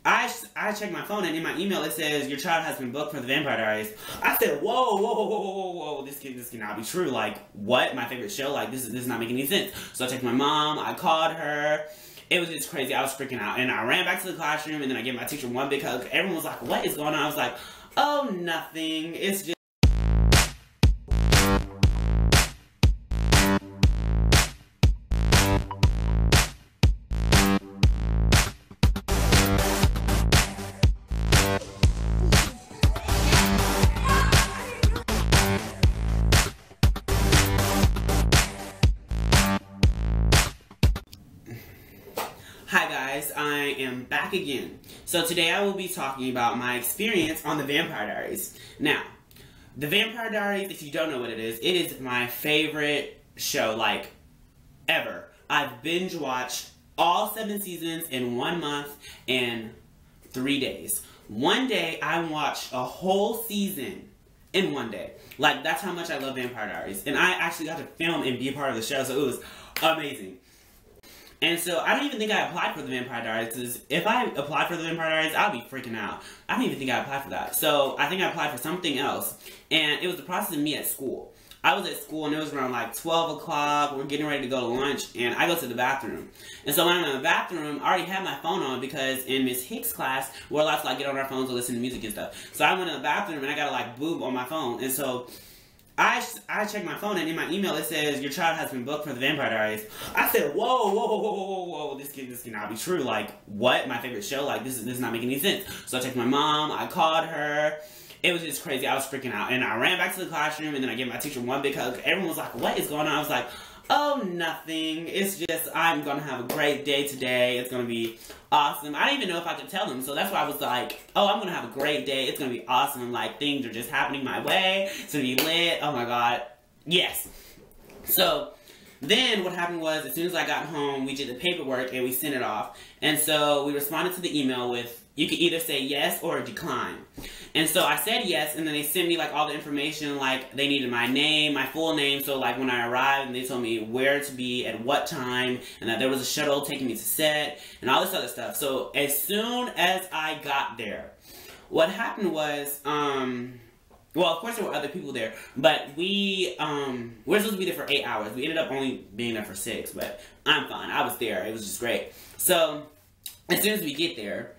I checked my phone, and in my email it says your child has been booked for the Vampire Diaries. I said, whoa, whoa, whoa, whoa, whoa, whoa, this cannot be true. Like, what? My favorite show? Like, this is not making any sense. So I checked my mom. I called her. It was just crazy. I was freaking out, and I ran back to the classroom, and then I gave my teacher one big hug. Everyone was like, what is going on? I was like, oh, nothing. It's just. Hi guys, I am back again. So today I will be talking about my experience on the Vampire Diaries. Now, the Vampire Diaries, if you don't know what it is my favorite show, like, ever. I've binge watched all 7 seasons in 1 month and 3 days. One day I watched a whole season in 1 day. Like, that's how much I love Vampire Diaries. And I actually got to film and be a part of the show, so it was amazing. And so, I don't even think I applied for the Vampire Diaries, because if I applied for the Vampire Diaries, I'd be freaking out. I don't even think I applied for that. So, I think I applied for something else, and it was the process of me at school. I was at school, and it was around like 12 o'clock, we're getting ready to go to lunch, and I go to the bathroom. And so, when I'm in the bathroom, I already had my phone on, because in Miss Hicks' class, we're allowed to like get on our phones and listen to music and stuff. So, I went in the bathroom, and I got to like boob on my phone, and so, I checked my phone, and in my email it says your child has been booked for the Vampire Diaries. I said, whoa, whoa, whoa, whoa, whoa, whoa, this cannot be true. Like, what? My favorite show? Like, this is not making any sense. So I checked my mom. I called her. It was just crazy. I was freaking out, and I ran back to the classroom, and then I gave my teacher one big hug. Everyone was like, what is going on? I was like, oh, nothing. It's just, I'm going to have a great day today. It's going to be awesome. I didn't even know if I could tell them, so that's why I was like, oh, I'm going to have a great day. It's going to be awesome. Like, things are just happening my way. It's going to be lit. Oh, my God. Yes. So, then what happened was, as soon as I got home, we did the paperwork, and we sent it off. And so, we responded to the email with, you could either say yes or decline. And so I said yes, and then they sent me like all the information, like they needed my name, my full name, so like when I arrived, and they told me where to be at what time, and that there was a shuttle taking me to set, and all this other stuff. So as soon as I got there, what happened was, well, of course there were other people there, but we were supposed to be there for 8 hours. We ended up only being there for 6, but I'm fine. I was there. It was just great. So as soon as we get there,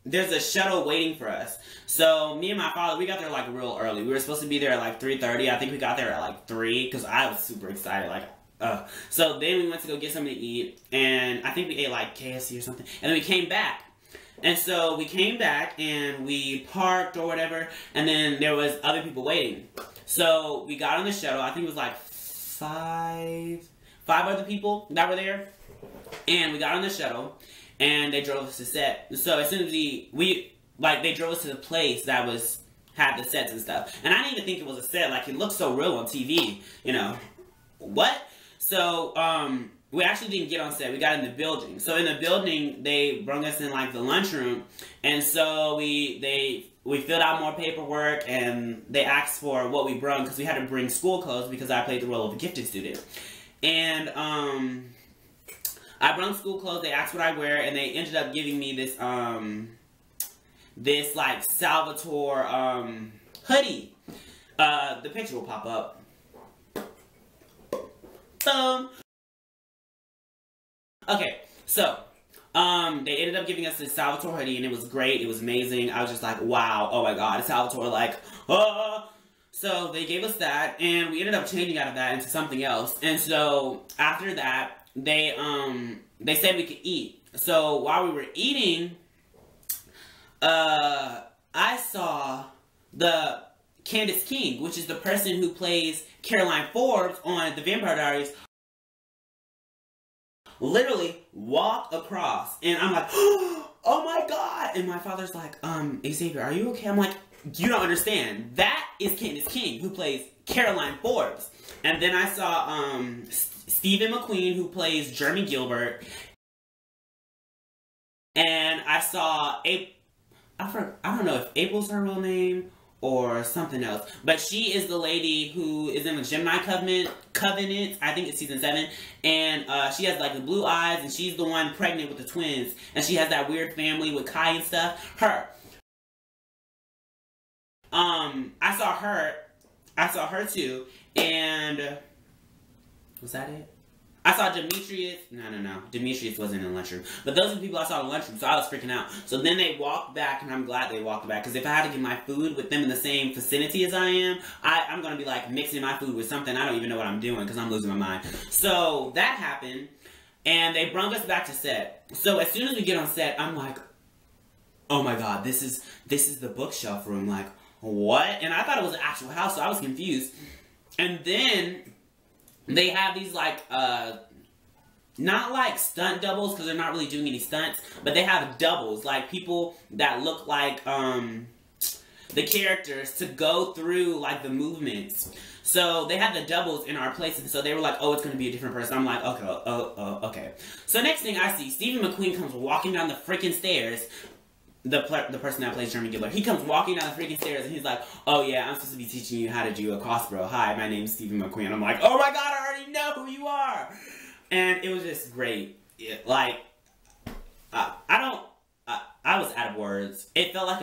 there's a shuttle waiting for us. So me and my father, we got there like real early. We were supposed to be there at like 3:30. I think we got there at like 3 because I was super excited. Like, so then we went to go get something to eat, and I think we ate like KFC or something. And then we came back. And so we came back and we parked or whatever, and then there was other people waiting. So we got on the shuttle. I think it was like five other people that were there. And we got on the shuttle, and they drove us to set. So as soon as they drove us to the place that had the sets and stuff. And I didn't even think it was a set. Like, it looked so real on TV, you know. What? So, we actually didn't get on set. We got in the building. So in the building, they brought us in like the lunchroom, and so we filled out more paperwork, and they asked for what we brought, because we had to bring school clothes because I played the role of a gifted student. And I brought school clothes. They asked what I wear, and they ended up giving me this this like Salvatore hoodie. The picture will pop up. Okay, so they ended up giving us this Salvatore hoodie, and it was great. It was amazing. I was just like, wow, oh my God, Salvatore, like, oh. So they gave us that, and we ended up changing out of that into something else. And so after that, they said we could eat. So while we were eating, I saw the Candace King, which is the person who plays Caroline Forbes on The Vampire Diaries, literally walk across, and I'm like, oh my God! And my father's like, Xavier, are you okay? I'm like, you don't understand. That is Candace King, who plays Caroline Forbes. And then I saw Stephen McQueen, who plays Jeremy Gilbert, and I saw I don't know if April's her real name or something else. But she is the lady who is in the Gemini Covenant. I think it's season 7. And she has like the blue eyes, and she's the one pregnant with the twins. And she has that weird family with Kai and stuff. Her. I saw her too. And was that it? I saw Demetrius. No. Demetrius wasn't in the lunchroom. But those are the people I saw in the lunchroom, so I was freaking out. So then they walked back, and I'm glad they walked back. Because if I had to get my food with them in the same vicinity as I am, I'm going to be like mixing my food with something. I don't even know what I'm doing because I'm losing my mind. So that happened, and they brought us back to set. So as soon as we get on set, I'm like, oh my god, this is the bookshelf room. Like, what? And I thought it was an actual house, so I was confused. And then they have these, like, not like stunt doubles, because they're not really doing any stunts, but they have doubles, like people that look like, the characters to go through, like, the movements. So they had the doubles in our place, and so they were like, oh, it's going to be a different person. I'm like, okay. So next thing I see, Stephen McQueen comes walking down the freaking stairs. The person that plays Jeremy Gibbler, he comes walking down the freaking stairs, and he's like, oh yeah, I'm supposed to be teaching you how to do a crossbow. Hi, my name's Stephen McQueen. I'm like, oh my god, I already know who you are! And it was just great. I was out of words. It felt like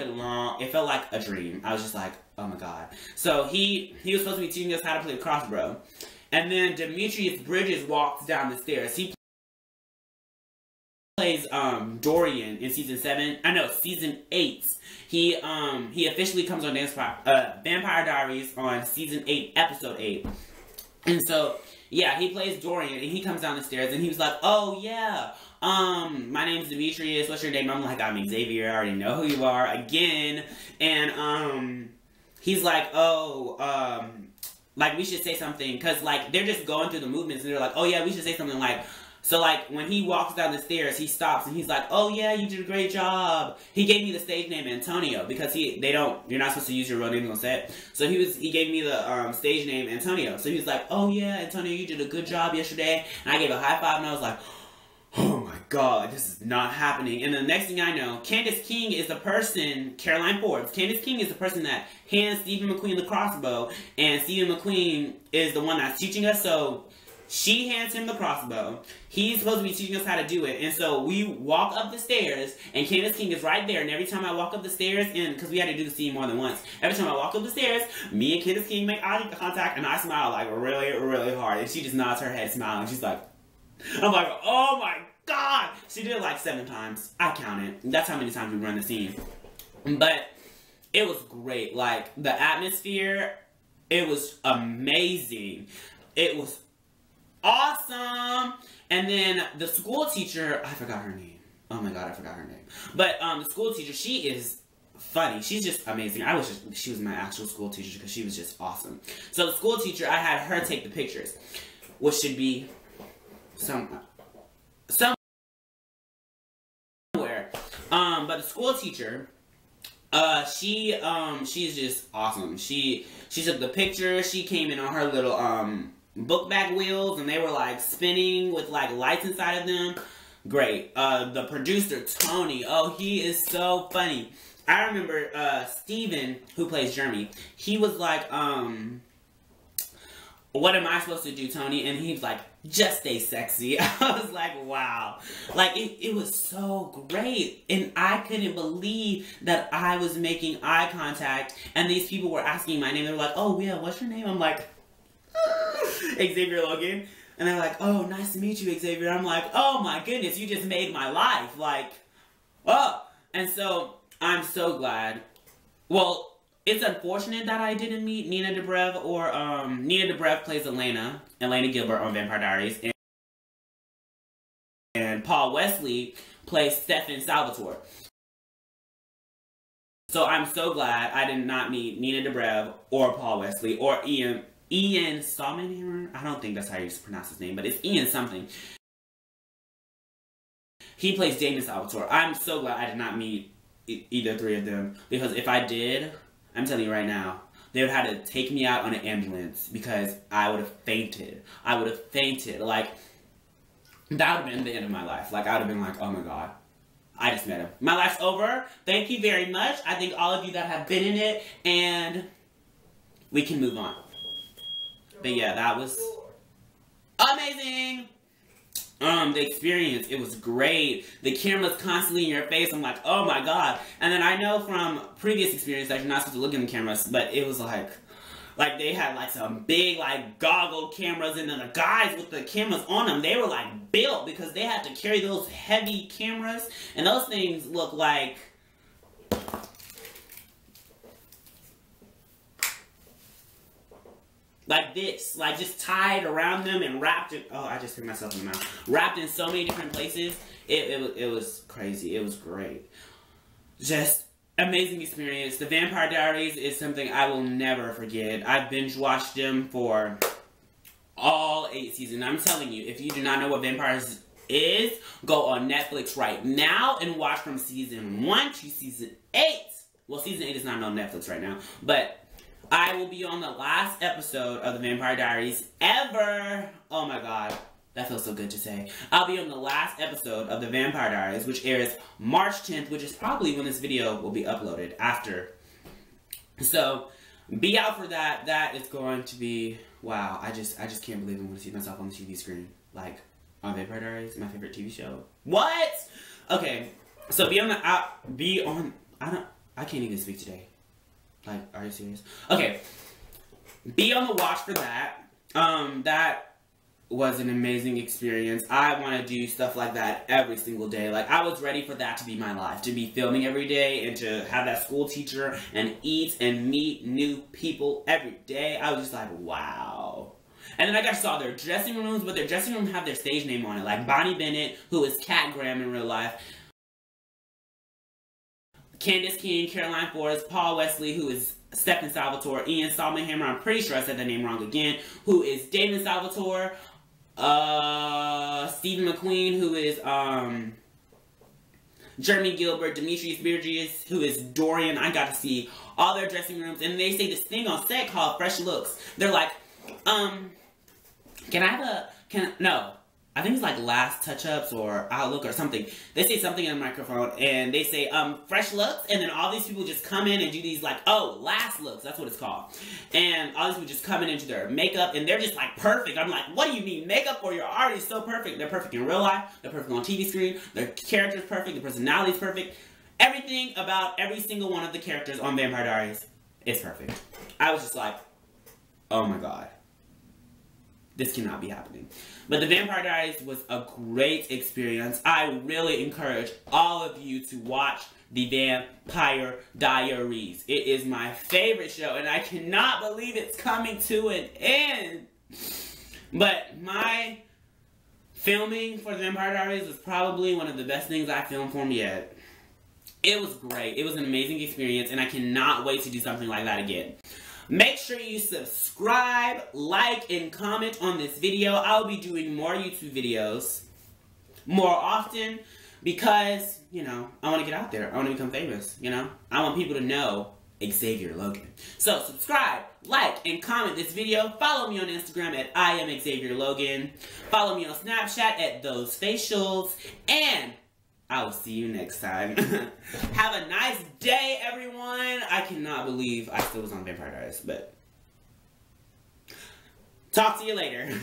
a dream. I was just like, oh my god. So he was supposed to be teaching us how to play the crossbow. And then Demetrius Bridges walks down the stairs. He plays Dorian in season 8. He officially comes on Vampire Diaries on season 8, episode 8. And so yeah, he plays Dorian, and he comes down the stairs, and he was like, oh yeah, my name's Demetrius, what's your name? I'm like, I'm Xavier, I already know who you are, again. And he's like, oh, like, we should say something, because, like, they're just going through the movements, and they're like, oh yeah, we should say something like, so, like, when he walks down the stairs, he stops, and he's like, oh, yeah, you did a great job. He gave me the stage name Antonio, because you're not supposed to use your real name on set. So he gave me the stage name Antonio. So he was like, oh, yeah, Antonio, you did a good job yesterday. And I gave a high five, and I was like, oh, my God, this is not happening. And the next thing I know, Candace King is the person, Caroline Forbes, Candace King is the person that hands Stephen McQueen the crossbow, and Stephen McQueen is the one that's teaching us, so she hands him the crossbow. He's supposed to be teaching us how to do it. And so we walk up the stairs, and Candace King is right there. And every time I walk up the stairs, and because we had to do the scene more than once, every time I walk up the stairs, me and Candace King make eye contact, and I smile like really, really hard. And she just nods her head smiling. She's like, I'm like, oh my god! She did it like 7 times. I counted. That's how many times we run the scene. But it was great. Like, the atmosphere, it was amazing. It was awesome. And then the school teacher, I forgot her name. Oh my god, I forgot her name. But the school teacher, she is funny. She's just amazing. She was my actual school teacher because she was just awesome. So the school teacher, I had her take the pictures, which should be somewhere. But the school teacher, she's just awesome. She took the picture. She came in on her little book bag wheels, and they were like spinning with like lights inside of them. Great. The producer, Tony, oh, he is so funny. I remember Steven, who plays Jeremy, he was like, what am I supposed to do, Tony? And he was like, just stay sexy. I was like, wow. Like, it was so great. And I couldn't believe that I was making eye contact, and these people were asking my name. They were like, oh, yeah, what's your name? I'm like, Xavier Logan. And they're like, oh, nice to meet you, Xavier. I'm like, oh my goodness, you just made my life. Like, oh. And so, I'm so glad. Well, it's unfortunate that I didn't meet Nina Dobrev, or, Nina Dobrev plays Elena Gilbert on Vampire Diaries. And Paul Wesley plays Stefan Salvatore. So I'm so glad I did not meet Nina Dobrev, or Paul Wesley, or Ian Sommenhammer. I don't think that's how you pronounce his name, but it's Ian something. He plays Damon Salvatore. I'm so glad I did not meet either 3 of them, because if I did, I'm telling you right now, they would have had to take me out on an ambulance, because I would have fainted. I would have fainted. Like, that would have been the end of my life. Like, I would have been like, oh my god, I just met him. My life's over. Thank you very much. I thank all of you that have been in it, and we can move on. But yeah, that was amazing. The experience, it was great. The camera's constantly in your face. I'm like, oh my god. And then I know from previous experience that you're not supposed to look in the cameras, but it was like they had like some big like goggle cameras, and then the guys with the cameras on them, they were like built because they had to carry those heavy cameras, and those things look like this, like just tied around them and wrapped it. Oh, I just hit myself in the mouth. Wrapped in so many different places. It was crazy. It was great. Just amazing experience. The Vampire Diaries is something I will never forget. I binge watched them for all 8 seasons. I'm telling you, if you do not know what Vampires is, go on Netflix right now and watch from season 1 to season 8. Well, season 8 is not on Netflix right now, but I will be on the last episode of the Vampire Diaries ever. Oh my god. That feels so good to say. I'll be on the last episode of the Vampire Diaries, which airs March 10th, which is probably when this video will be uploaded after. So, be out for that. That is going to be, wow. I just can't believe I'm going to see myself on the TV screen. Like, on Vampire Diaries, my favorite TV show. What? Okay. So, I can't even speak today. Like, are you serious? Okay. Be on the watch for that. That was an amazing experience. I want to do stuff like that every single day. Like, I was ready for that to be my life. To be filming every day and to have that school teacher and eat and meet new people every day. I was just like, wow. And then I got to saw their dressing rooms, but their dressing room have their stage name on it. Like Bonnie Bennett, who is Cat Graham in real life. Candace King, Caroline Forrest, Paul Wesley, who is Stephen Salvatore, Ian Salmonhammer, I'm pretty sure I said that name wrong again, who is Damon Salvatore, Stephen McQueen, who is Jeremy Gilbert, Demetrius Burgess, who is Dorian. I got to see all their dressing rooms, and they say this thing on set called Fresh Looks. They're like, no. I think it's like Last Touch-Ups or Outlook or something. They say something in the microphone and they say, fresh looks, and then all these people just come in and do these like, oh, last looks, that's what it's called. And all these people just come in into their makeup and they're just like perfect. I'm like, what do you need makeup for? You're already so perfect. They're perfect in real life, they're perfect on TV screen, their character's perfect, their personality's perfect. Everything about every single one of the characters on Vampire Diaries is perfect. I was just like, oh my god. This cannot be happening. But the Vampire Diaries was a great experience. I really encourage all of you to watch the Vampire Diaries. It is my favorite show, and I cannot believe it's coming to an end. But my filming for the Vampire Diaries was probably one of the best things I filmed for me yet. It was great. It was an amazing experience, and I cannot wait to do something like that again. Make sure you subscribe, like, and comment on this video. I'll be doing more YouTube videos more often because, you know, I want to get out there. I want to become famous, you know. I want people to know Xavier Logan. So, subscribe, like, and comment this video. Follow me on Instagram at @IamXavierLogan. Follow me on Snapchat at ThoseFacials. And I will see you next time. Have a nice day, everyone. I cannot believe I still was on Vampire Diaries, but talk to you later.